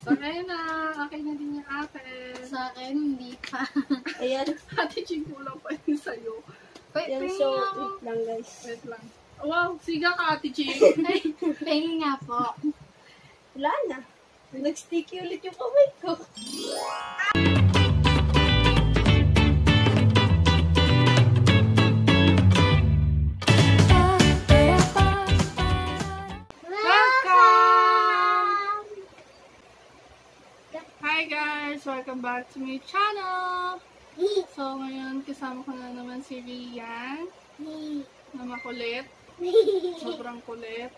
So, ayun na. Akin na din yung akin. Sa akin, hindi pa. Ayan. Ate Ching, kulang pa yun sa'yo. Ayan, so, wait lang guys. Wait lang. Wow, siga ka, Ate Ching. Ay, pengi nga po. Wala na. Nag-sticky ulit yung kamay ko. Hi guys! Welcome back to my channel! So ngayon kasama ko na naman si Rian na makulit. Sobrang kulit.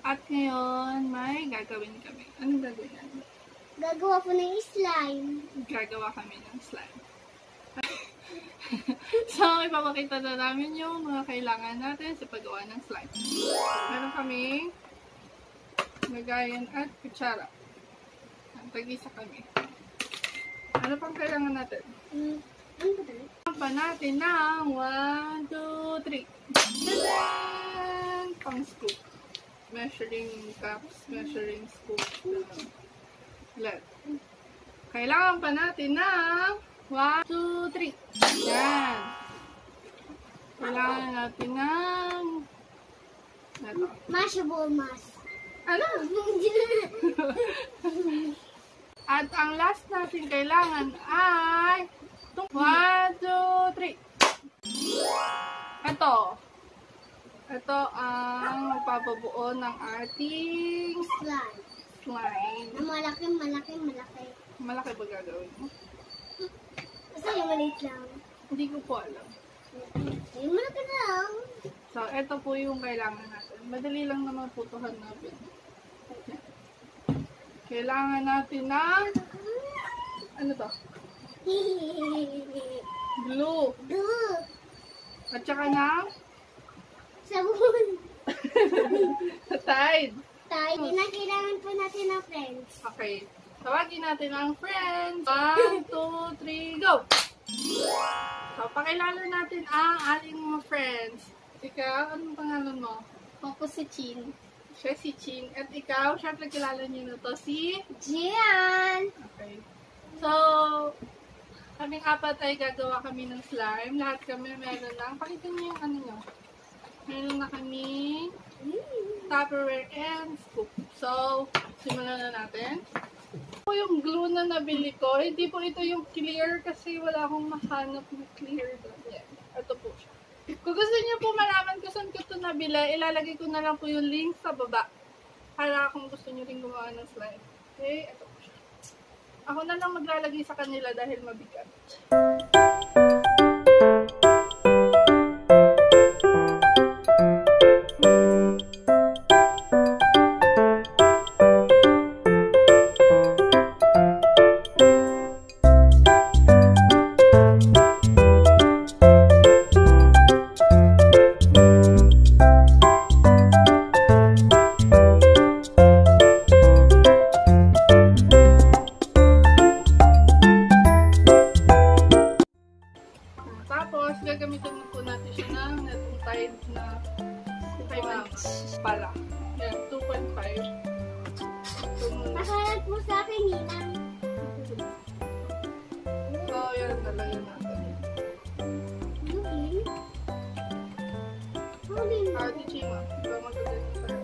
At ngayon may gagawin kami. Anong gagawin namin? Gagawa po ng slime. Gagawa kami ng slime. So ipapakita na namin yung mga kailangan natin sa paggawa ng slime. Meron kami lagayan at kutsara. Tag-isa kami. Ano pang kailangan natin? Ano ba tayo? Pa natin ng 1, 2, 3. Tadaan! Pang scoop. Measuring cups, measuring scoop. Let. Kailangan pa natin ng 1, 2, 3. Yan. Kailangan natin ng Mashable mask. ano? At ang last natin kailangan ay 1, 2, 3. Ito ang magpapabuo ng ating Slime. slime. Na malaki. Malaki ba gagawin mo? Basta yung maliit lang. Hindi ko po alam. Yung malaki lang. So, ito po yung kailangan natin. Madali lang naman putuhan natin. Kailangan natin ng ano to? Glue. Glue. At saka ng Sabon. Tide. Tayo, kailangan po natin ng friends. Okay. Tawagin natin ang friends. 1, 2, 3, go! So, pakilala natin ang ating mga friends. Ikaw, anong pangalan mo? Ako si Chin. Siya si Chin. At ikaw, syempre kilala niyo na to si Jian. Okay. So, kaming apat ay gagawa kami ng slime. Lahat kami meron lang. Pakita niyo yung ano nyo. Meron na kami Tupperware and scoop. So, simulan na natin. Ito yung glue na nabili ko. Hindi po ito yung clear kasi wala akong mahanap na clear doon. Yan. Ito po siya. Kung gusto niyo po malaman kung saan ko ito nabili, ilalagay ko na lang po yung link sa baba. Para kung gusto niyo rin gumawa ng slime. Okay? Ito po siya. Ako na lang maglalagay sa kanila dahil mabigat. Tapos, gagamitin na po natin siya ng netong Tide na kay Mama pala. Yan, 2.5. Nakalat mo sa akin, Ninang. So, yan talaga natin. Ate Chima, ito magagaling tayo.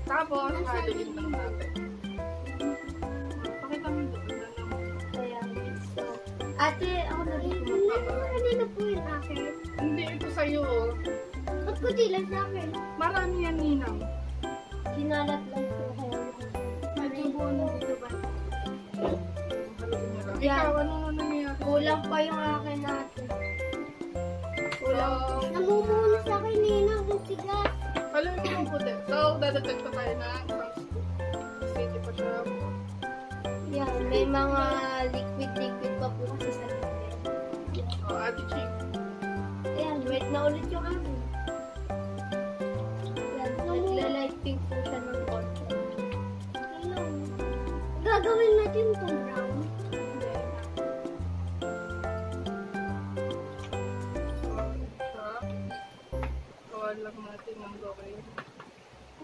Tapos, haluin lang natin. Pakita mo ito. Ate, ako na rin. Hindi na po yung akin. Hindi, ito sa'yo. Ba't kundi lang sa akin? Marami yan, Ninang. Sinalat lang po kayo. Medyo buo dito ba? Ikaw, ano na nangyayari? Kulang pa yung akin ate. Kulang. Namumuno sa akin, Ninang. Ang tigas. Haluin mo yung puti. So, dadagdag pa tayo na isang scoop. Kasi hindi pa siya. Yan, may mga liquid pa po kasi sa liquid. Oh, Ate Ching. Ayan, wait na ulit yung akin. Yan, nagla-light pink po siya ng konti. Gagawin natin itong brown. Gawan lang natin ng gawin.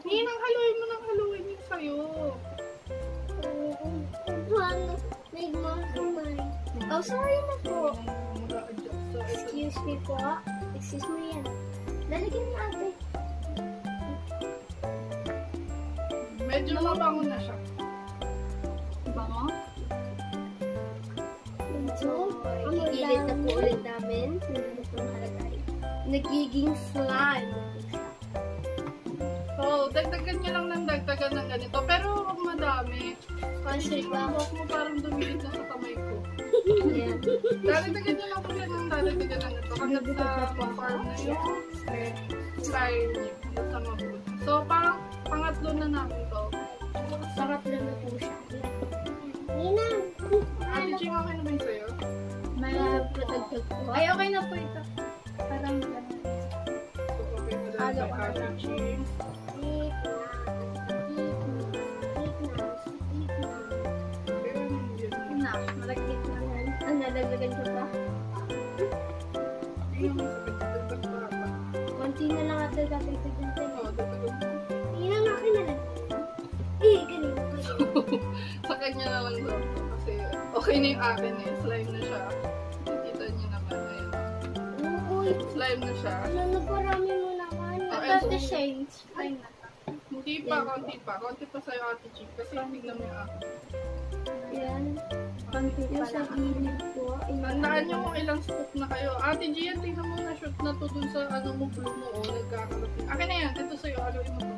Ninang, haluin mo ng haluin yung sa'yo. Oh, sorry na po. Mag-a-adjust. So, ito. Excuse me po. Excuse me yan. Lalagyan ni ate. Medyo mabango na siya. Bango? So, igigilid na po ulit namin. Nagiging slime. So, dagdagan nyo lang ng dagdagan ng ganito. Pero huwag madami. Kasi Yung ba? buhok mo parang dumikit na sa kamay ko. Yan. Dagdagan nyo lang po yan ng dagdagan ng ito. Hanggang sa farm na yung slime niyo. Hanggang sa mabuti. So, parang pangatlo na namin to. Sarap lang na po siya. Nina! Ate Ching, okay na ba yun sa'yo? May patagtag po. Ay, okay na po ito. Parang gano'n. So, okay na dahil kay Ate Ching. Pero yun. Malagkit na yan. Ang nalaglagan siya pa. Hindi naman sa pagdadagdag pa pa. Konti na lang ate katagtagan tayo. Oo, dagdagan mo. Nina, akin na lang. Ganun. Sa kanya na lang daw. Kasi okay na yung akin eh. Slime na siya. Nakikita niyo naman. Ayan. Uy, Slime na siya. naparami mo naman. Okay, Ito, so- the shades. Ay, Hindi pa, konti pa. Konti pa sa'yo, Ate Chick. Kasi tignan mo yung akin. yan. Konti pa sa gilid ko. Tandaan niyo kung ilang scoop na kayo. Ate Gian, tingnan mo na shoot na to dun sa ano mo, blue mo. O, nagkakalapit. Akin na yan. Ito sa'yo. Haluin mo to.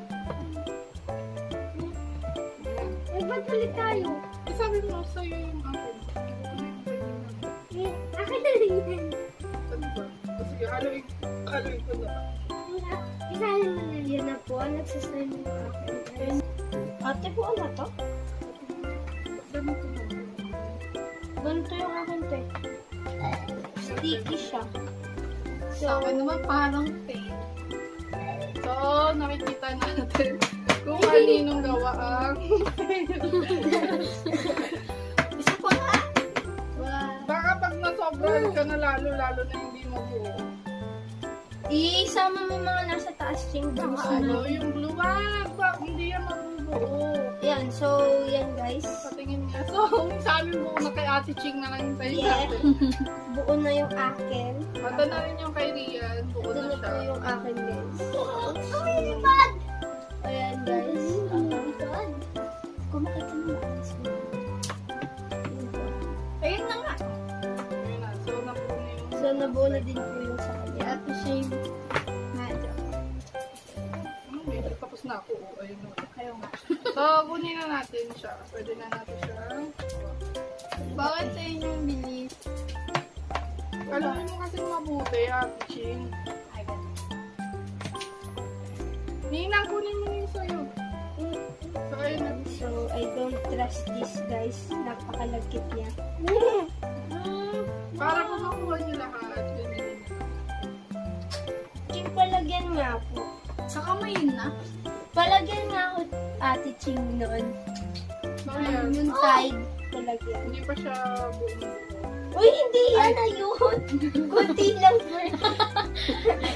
Ayan. Ay, ba't ulit tayo? Eh, sabi mo sa'yo yung akin. Ano yung pwede na? Akin na rin yan. Ano ba? O, sige, haluin ko na. Isahin mo na yan na po. Nagsaslime mo akin. Ate po, ano to? Ganito na. Ganito yung akin to eh. Sticky siya. Sa akin naman parang pain. So, nakikita natin kung kaninong gawa ang Isa pa nga. baka pag nasobrahan ka na lalo na hindi mabuo. Isama mo yung mga nasa taas yung Baka ano, yung blue wag, hindi yan mabubuo. Yan, so yan guys. Patingin niya. So, sa amin buo na kay Ate Ching na lang yung tayo Yeah. natin. Buo na yung akin. Mata na rin yung kay Rian, buo Ito na na po siya. yung akin guys. Ayan guys. Kumakita mo ba? Ayun na nga. Ayun na, so nabuo na yung... So nabuo na din po yung sa kanya. At the same. Medyo tapos na ako. Ayun na. Kayo nga. So, kunin na natin siya. Pwede na natin siya. Bakit sa inyo yung bilis? Alam mo kasi mabuti, Ate Ching. Ninang, kunin mo na yung sa'yo. So, ayun na. So, I don't trust this guys. Napakalagkit niya. Para kung makuha niyo lahat. Ganyan. Ching, palagyan nga po. Sa kamay na. Palagyan nga ako Ate Ching noon. Ayan. Yung tide. Palagyan. Hindi pa siya buong. Uy, hindi yan. Ayun. Kunti lang po.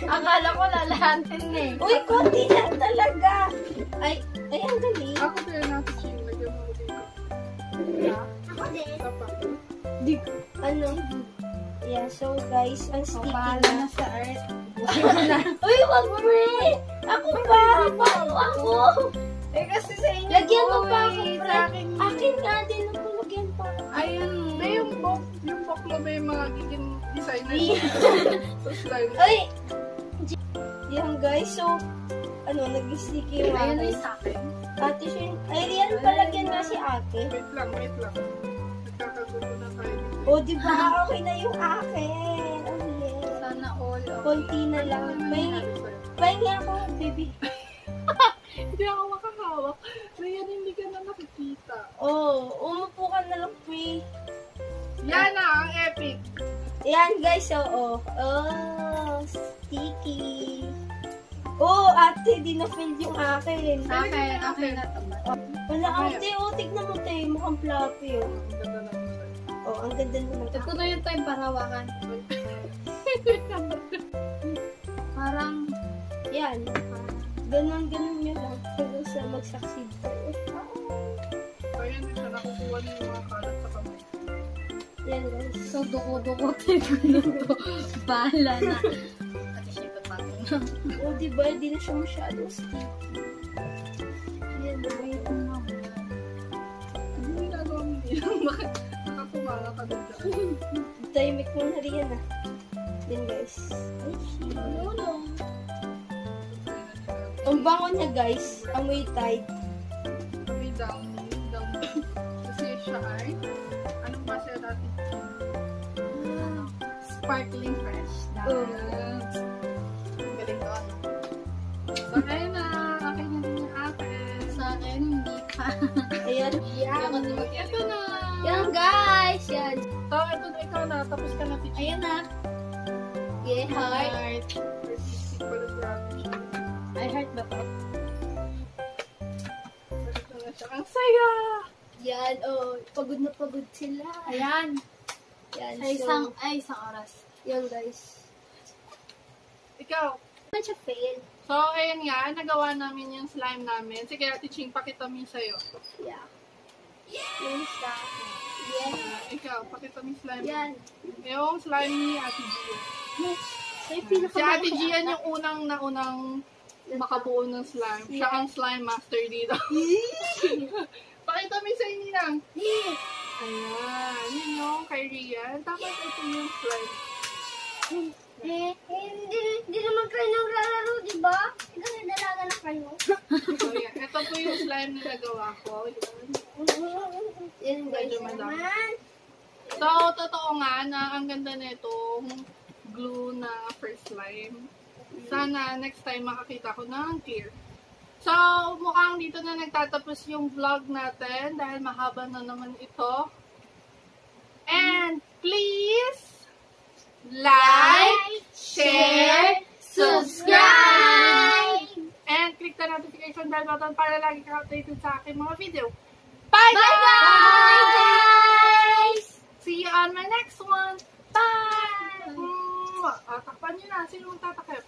Akala ko lalahatin eh. Uy, konti lang talaga. Ay, ang galing. Ako din, Ate Ching. Lagyan mo ko dito. Ako din. Tapa. Ano? Yeah, so guys, ang sticky Bahala na. na sa art. Uy, wag mo rin. Ako pa. Bago ako. Eh kasi sa inyo. Lagyan mo pa ako, Sa Fred. akin. Akin nga din. Ako lagyan pa ako. Ayun. May yung book mo may mga giging designer. So, slime. Ay! Yan guys, so, ano, nag-sticky yung Ayun akin. ay sa akin. Ate Shin, ay, yan palagyan nga si ate. Wait lang. Nagkakagulo na tayo. O, di ba? Okay na yung akin. Oh, yeah. Sana all. Konti na lang. Pahingi ako, baby. Hindi ako makahawak. Rian, hindi ka na nakikita. Oh, umupo ka na lang, pre. Yan na, ang epic. Yan guys, oo. Oh, sticky. Oh, ate, di na-fill yung akin. Sa akin. Akin na to. Wala, ate, oh, tignan mo tayo. Mukhang fluffy, oh. Ang ganda na mo sa'yo. Oh, ang ganda naman. Ito na yung time para hawakan. Parang, Yan. Ganon nyo lang. Hanggang sa mag-succeed. So, yan din siya. Nakukuha niya yung mga kalat sa kamay. Yan guys. So, duko-dukotin ko na to. Bahala na. At siya patong na. O, diba? Hindi na siya masyadong sticky. Yan, diba? Hindi mo ginagawa mo yun. Bakit nakakumala ka doon dyan? Timing mo na rin yan ah. Yan guys. Ay, Lolo. ang bango niya guys. Amoy Tide. Kami down. Kasi siya ay, anong ba siya dati? Sparkling fresh. Oh. Galing doon. So, ayun na. Akin na din yung apple. Sa akin, hindi pa. Ayan. Ito na. Yan guys. Yan. So, ito na ikaw na. Tapos ka na, teacher. Ayan na. Yeah, heart. Artistic pala grabe siya. I heart ba to? Ito na siya. Ang saya! Yan. Oh, pagod na pagod sila. Ayan. Yan. Sa isang oras. Yan guys. Ikaw. Naman siya fail. So, ayun nga. Nagawa namin yung slime namin. Sige, Ate Ching, pakita mo yung sa'yo. Yeah. Yan siya. Yeah. Ikaw, pakita mo yung slime. Yan. Yung slime ni Ate Gia. So, yung Si Ate Gian yung unang makabuo ng slime. Siya ang slime master dito. Pakita mo sa inyo lang. Ayan. Yun yung kay Rian. Tapos ito yung slime. Hindi naman kayo naglalaro, di ba? Kasi dalaga na kayo. So, yan. Ito po yung slime na nagawa ko. Yan guys. Medyo madami. So, totoo nga na ang ganda nitong glue na first slime. Sana next time makakita ko ng clear. So, mukhang dito na nagtatapos yung vlog natin dahil mahaba na naman ito. And please like, share, subscribe! and click the notification bell button para lagi ka updated sa aking mga video. Bye, Bye guys! See you on my next one. Bye! Takpan nyo na. Sino magtatakip?